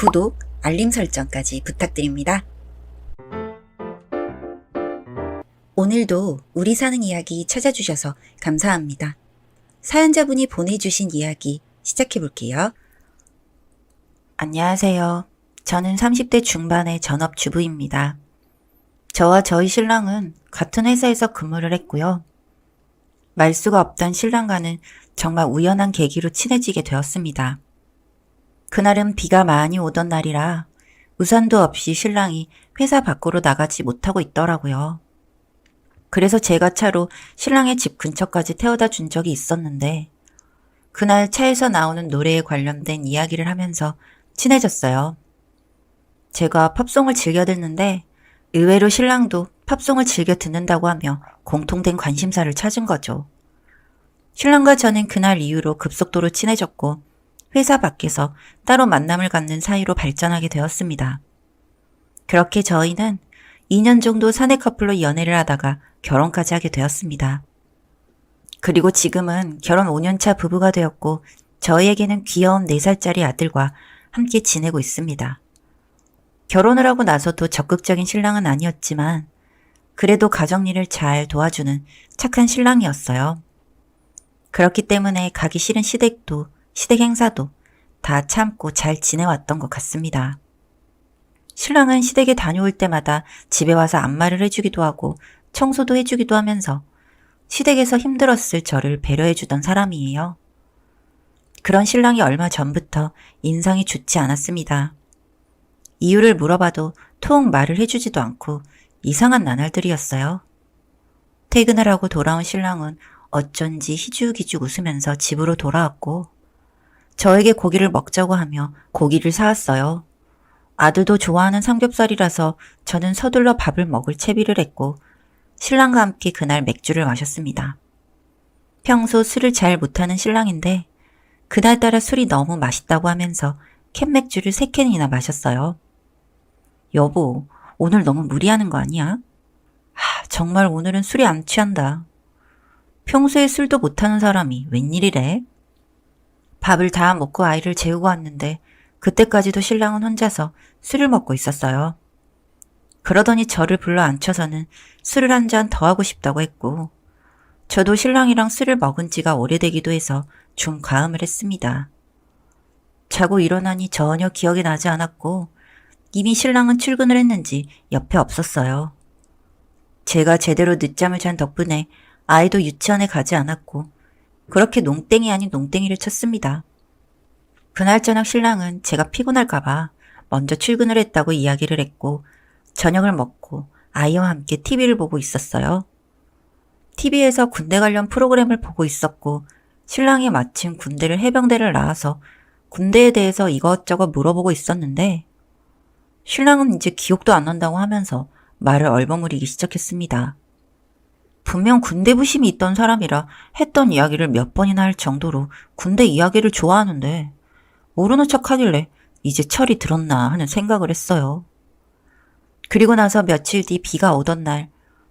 구독, 알림 설정까지 부탁드립니다. 오늘도 우리 사는 이야기 찾아주셔서 감사합니다. 사연자분이 보내주신 이야기 시작해볼게요. 안녕하세요. 저는 30대 중반의 전업주부입니다. 저와 저희 신랑은 같은 회사에서 근무를 했고요. 말수가 없던 신랑과는 정말 우연한 계기로 친해지게 되었습니다. 그날은 비가 많이 오던 날이라 우산도 없이 신랑이 회사 밖으로 나가지 못하고 있더라고요. 그래서 제가 차로 신랑의 집 근처까지 태워다 준 적이 있었는데 그날 차에서 나오는 노래에 관련된 이야기를 하면서 친해졌어요. 제가 팝송을 즐겨 듣는데 의외로 신랑도 팝송을 즐겨 듣는다고 하며 공통된 관심사를 찾은 거죠. 신랑과 저는 그날 이후로 급속도로 친해졌고 회사 밖에서 따로 만남을 갖는 사이로 발전하게 되었습니다. 그렇게 저희는 2년 정도 사내 커플로 연애를 하다가 결혼까지 하게 되었습니다. 그리고 지금은 결혼 5년차 부부가 되었고 저희에게는 귀여운 4살짜리 아들과 함께 지내고 있습니다. 결혼을 하고 나서도 적극적인 신랑은 아니었지만 그래도 가정일을 잘 도와주는 착한 신랑이었어요. 그렇기 때문에 가기 싫은 시댁도 시댁 행사도 다 참고 잘 지내왔던 것 같습니다. 신랑은 시댁에 다녀올 때마다 집에 와서 안마를 해주기도 하고 청소도 해주기도 하면서 시댁에서 힘들었을 저를 배려해주던 사람이에요. 그런 신랑이 얼마 전부터 인상이 좋지 않았습니다. 이유를 물어봐도 통 말을 해주지도 않고 이상한 나날들이었어요. 퇴근을 하고 돌아온 신랑은 어쩐지 희죽희죽 웃으면서 집으로 돌아왔고 저에게 고기를 먹자고 하며 고기를 사왔어요. 아들도 좋아하는 삼겹살이라서 저는 서둘러 밥을 먹을 채비를 했고 신랑과 함께 그날 맥주를 마셨습니다. 평소 술을 잘 못하는 신랑인데 그날따라 술이 너무 맛있다고 하면서 캔맥주를 3캔이나 마셨어요. 여보, 오늘 너무 무리하는 거 아니야? 정말 오늘은 술이 안 취한다. 평소에 술도 못하는 사람이 웬일이래? 밥을 다 먹고 아이를 재우고 왔는데 그때까지도 신랑은 혼자서 술을 먹고 있었어요. 그러더니 저를 불러 앉혀서는 술을 한 잔 더 하고 싶다고 했고 저도 신랑이랑 술을 먹은 지가 오래되기도 해서 좀 과음을 했습니다. 자고 일어나니 전혀 기억이 나지 않았고 이미 신랑은 출근을 했는지 옆에 없었어요. 제가 제대로 늦잠을 잔 덕분에 아이도 유치원에 가지 않았고 그렇게 농땡이 아닌 농땡이를 쳤습니다. 그날 저녁 신랑은 제가 피곤할까봐 먼저 출근을 했다고 이야기를 했고 저녁을 먹고 아이와 함께 TV를 보고 있었어요. TV에서 군대 관련 프로그램을 보고 있었고 신랑이 마침 군대를 해병대를 나와서 군대에 대해서 이것저것 물어보고 있었는데 신랑은 이제 기억도 안 난다고 하면서 말을 얼버무리기 시작했습니다. 분명 군대 부심이 있던 사람이라 했던 이야기를 몇 번이나 할 정도로 군대 이야기를 좋아하는데 모르는 척 하길래 이제 철이 들었나 하는 생각을 했어요. 그리고 나서 며칠 뒤 비가 오던 날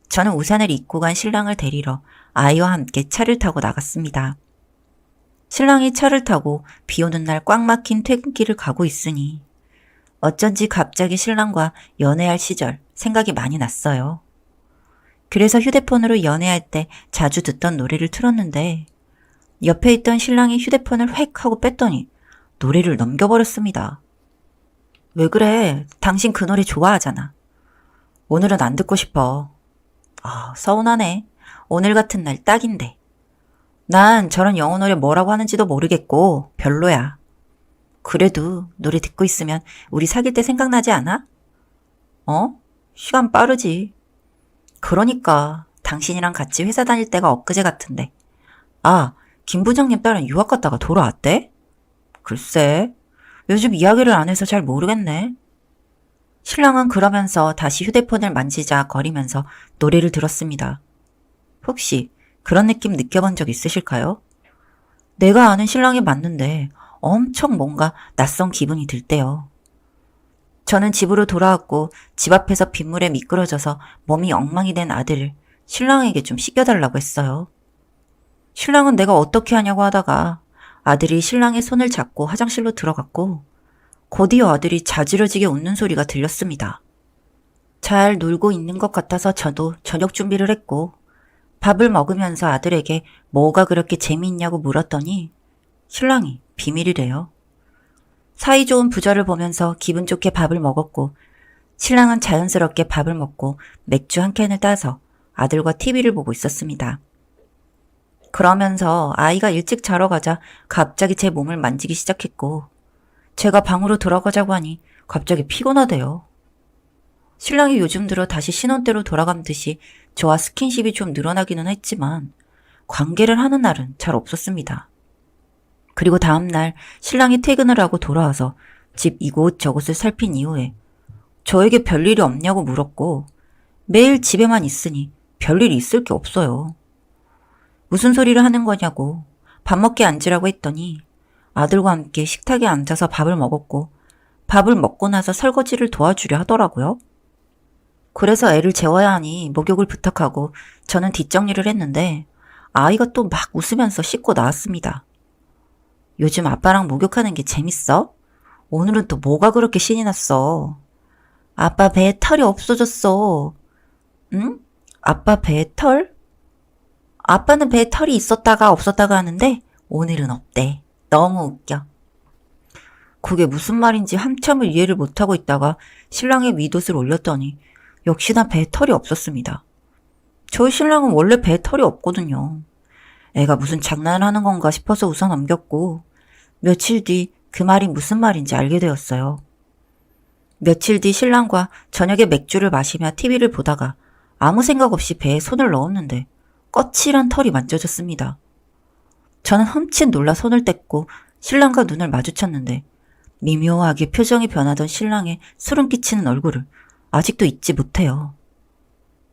저는 우산을 입고 간 신랑을 데리러 아이와 함께 차를 타고 나갔습니다. 신랑이 차를 타고 비 오는 날 꽉 막힌 퇴근길을 가고 있으니 어쩐지 갑자기 신랑과 연애할 시절 생각이 많이 났어요. 그래서 휴대폰으로 연애할 때 자주 듣던 노래를 틀었는데 옆에 있던 신랑이 휴대폰을 획 하고 뺐더니 노래를 넘겨버렸습니다. 왜 그래? 당신 그 노래 좋아하잖아. 오늘은 안 듣고 싶어. 서운하네. 오늘 같은 날 딱인데. 난 저런 영어 노래 뭐라고 하는지도 모르겠고 별로야. 그래도 노래 듣고 있으면 우리 사귈 때 생각나지 않아? 시간 빠르지. 그러니까 당신이랑 같이 회사 다닐 때가 엊그제 같은데. 김 부장님 딸은 유학 갔다가 돌아왔대? 글쎄, 요즘 이야기를 안 해서 잘 모르겠네. 신랑은 그러면서 다시 휴대폰을 만지작거리면서 노래를 들었습니다. 혹시 그런 느낌 느껴본 적 있으실까요? 내가 아는 신랑이 맞는데 엄청 뭔가 낯선 기분이 들 때요. 저는 집으로 돌아왔고 집 앞에서 빗물에 미끄러져서 몸이 엉망이 된 아들을 신랑에게 좀 씻겨달라고 했어요. 신랑은 내가 어떻게 하냐고 하다가 아들이 신랑의 손을 잡고 화장실로 들어갔고 곧이어 아들이 자지러지게 웃는 소리가 들렸습니다. 잘 놀고 있는 것 같아서 저도 저녁 준비를 했고 밥을 먹으면서 아들에게 뭐가 그렇게 재미있냐고 물었더니 신랑이 비밀이래요. 사이좋은 부자를 보면서 기분 좋게 밥을 먹었고 신랑은 자연스럽게 밥을 먹고 맥주 한 캔을 따서 아들과 TV를 보고 있었습니다. 그러면서 아이가 일찍 자러 가자 갑자기 제 몸을 만지기 시작했고 제가 방으로 들어가자고 하니 갑자기 피곤하대요. 신랑이 요즘 들어 다시 신혼때로 돌아간 듯이 저와 스킨십이 좀 늘어나기는 했지만 관계를 하는 날은 잘 없었습니다. 그리고 다음날 신랑이 퇴근을 하고 돌아와서 집 이곳저곳을 살핀 이후에 저에게 별일이 없냐고 물었고 매일 집에만 있으니 별일이 있을 게 없어요. 무슨 소리를 하는 거냐고 밥 먹게 앉으라고 했더니 아들과 함께 식탁에 앉아서 밥을 먹었고 밥을 먹고 나서 설거지를 도와주려 하더라고요. 그래서 애를 재워야 하니 목욕을 부탁하고 저는 뒷정리를 했는데 아이가 또 막 웃으면서 씻고 나왔습니다. 요즘 아빠랑 목욕하는 게 재밌어? 오늘은 또 뭐가 그렇게 신이 났어? 아빠 배에 털이 없어졌어. 응? 아빠 배에 털? 아빠는 배에 털이 있었다가 없었다가 하는데 오늘은 없대. 너무 웃겨. 그게 무슨 말인지 한참을 이해를 못하고 있다가 신랑의 윗옷을 올렸더니 역시나 배에 털이 없었습니다. 저희 신랑은 원래 배에 털이 없거든요. 애가 무슨 장난을 하는 건가 싶어서 웃어 넘겼고 며칠 뒤 그 말이 무슨 말인지 알게 되었어요. 며칠 뒤 신랑과 저녁에 맥주를 마시며 TV를 보다가 아무 생각 없이 배에 손을 넣었는데 거칠한 털이 만져졌습니다. 저는 흠칫 놀라 손을 뗐고 신랑과 눈을 마주쳤는데 미묘하게 표정이 변하던 신랑의 소름 끼치는 얼굴을 아직도 잊지 못해요.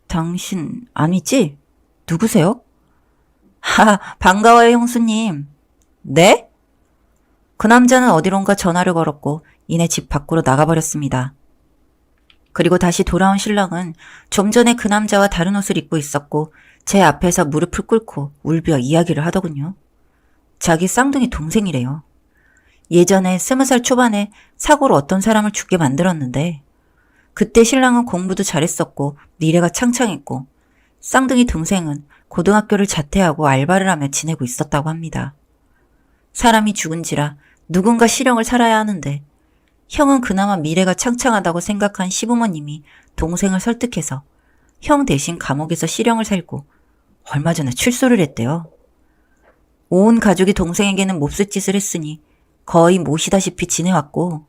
당신 아니지? 누구세요? 하, 반가워요 형수님. 네? 그 남자는 어디론가 전화를 걸었고 이내 집 밖으로 나가버렸습니다. 그리고 다시 돌아온 신랑은 좀 전에 그 남자와 다른 옷을 입고 있었고 제 앞에서 무릎을 꿇고 울며 이야기를 하더군요. 자기 쌍둥이 동생이래요. 예전에 20살 초반에 사고로 어떤 사람을 죽게 만들었는데 그때 신랑은 공부도 잘했었고 미래가 창창했고 쌍둥이 동생은 고등학교를 자퇴하고 알바를 하며 지내고 있었다고 합니다. 사람이 죽은지라 누군가 실형을 살아야 하는데 형은 그나마 미래가 창창하다고 생각한 시부모님이 동생을 설득해서 형 대신 감옥에서 실형을 살고 얼마 전에 출소를 했대요. 온 가족이 동생에게는 몹쓸 짓을 했으니 거의 모시다시피 지내왔고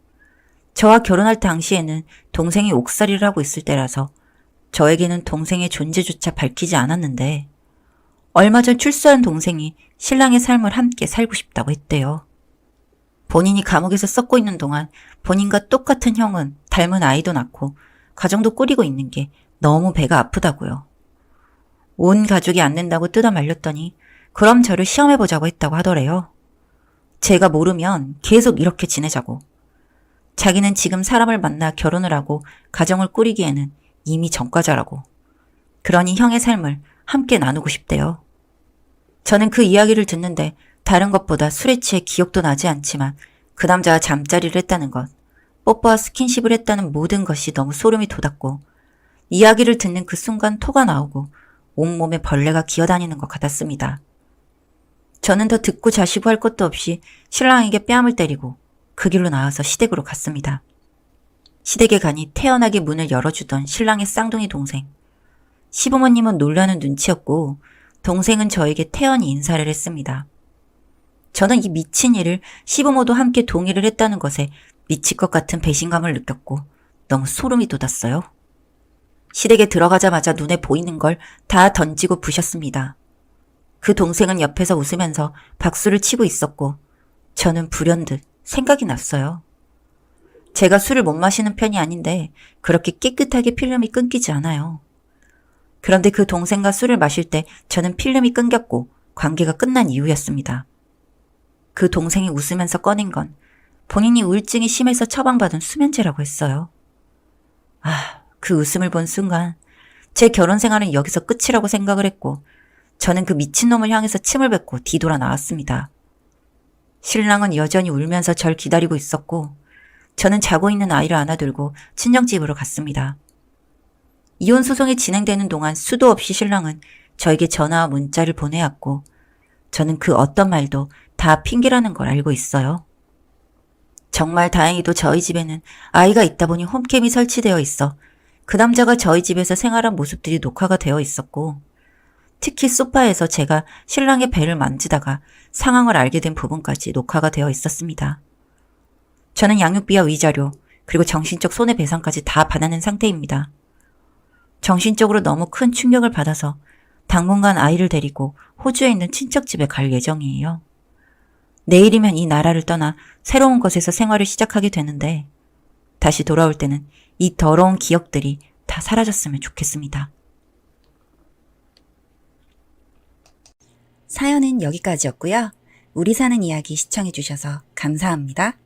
저와 결혼할 당시에는 동생이 옥살이를 하고 있을 때라서 저에게는 동생의 존재조차 밝히지 않았는데 얼마 전 출소한 동생이 신랑의 삶을 함께 살고 싶다고 했대요. 본인이 감옥에서 썩고 있는 동안 본인과 똑같은 형은 닮은 아이도 낳고 가정도 꾸리고 있는 게 너무 배가 아프다고요. 온 가족이 안 된다고 뜯어 말렸더니 그럼 저를 시험해보자고 했다고 하더래요. 제가 모르면 계속 이렇게 지내자고. 자기는 지금 사람을 만나 결혼을 하고 가정을 꾸리기에는 이미 전과자라고. 그러니 형의 삶을 함께 나누고 싶대요. 저는 그 이야기를 듣는데 다른 것보다 술에 취해 기억도 나지 않지만 그 남자와 잠자리를 했다는 것, 뽀뽀와 스킨십을 했다는 모든 것이 너무 소름이 돋았고 이야기를 듣는 그 순간 토가 나오고 온몸에 벌레가 기어다니는 것 같았습니다. 저는 더 듣고 자시고 할 것도 없이 신랑에게 뺨을 때리고 그 길로 나와서 시댁으로 갔습니다. 시댁에 가니 태연하게 문을 열어주던 신랑의 쌍둥이 동생. 시부모님은 놀라는 눈치였고 동생은 저에게 태연히 인사를 했습니다. 저는 이 미친 일을 시부모도 함께 동의를 했다는 것에 미칠 것 같은 배신감을 느꼈고 너무 소름이 돋았어요. 시댁에 들어가자마자 눈에 보이는 걸 다 던지고 부셨습니다. 그 동생은 옆에서 웃으면서 박수를 치고 있었고 저는 불현듯 생각이 났어요. 제가 술을 못 마시는 편이 아닌데 그렇게 깨끗하게 필름이 끊기지 않아요. 그런데 그 동생과 술을 마실 때 저는 필름이 끊겼고 관계가 끝난 이유였습니다. 그 동생이 웃으면서 꺼낸 건 본인이 우울증이 심해서 처방받은 수면제라고 했어요. 그 웃음을 본 순간 제 결혼 생활은 여기서 끝이라고 생각을 했고 저는 그 미친놈을 향해서 침을 뱉고 뒤돌아 나왔습니다. 신랑은 여전히 울면서 절 기다리고 있었고 저는 자고 있는 아이를 안아들고 친정집으로 갔습니다. 이혼 소송이 진행되는 동안 수도 없이 신랑은 저에게 전화와 문자를 보내왔고 저는 그 어떤 말도 다 핑계라는 걸 알고 있어요. 정말 다행히도 저희 집에는 아이가 있다 보니 홈캠이 설치되어 있어 그 남자가 저희 집에서 생활한 모습들이 녹화가 되어 있었고 특히 소파에서 제가 신랑의 배를 만지다가 상황을 알게 된 부분까지 녹화가 되어 있었습니다. 저는 양육비와 위자료 그리고 정신적 손해배상까지 다 받아낸 상태입니다. 정신적으로 너무 큰 충격을 받아서 당분간 아이를 데리고 호주에 있는 친척집에 갈 예정이에요. 내일이면 이 나라를 떠나 새로운 곳에서 생활을 시작하게 되는데 다시 돌아올 때는 이 더러운 기억들이 다 사라졌으면 좋겠습니다. 사연은 여기까지였고요. 우리 사는 이야기 시청해주셔서 감사합니다.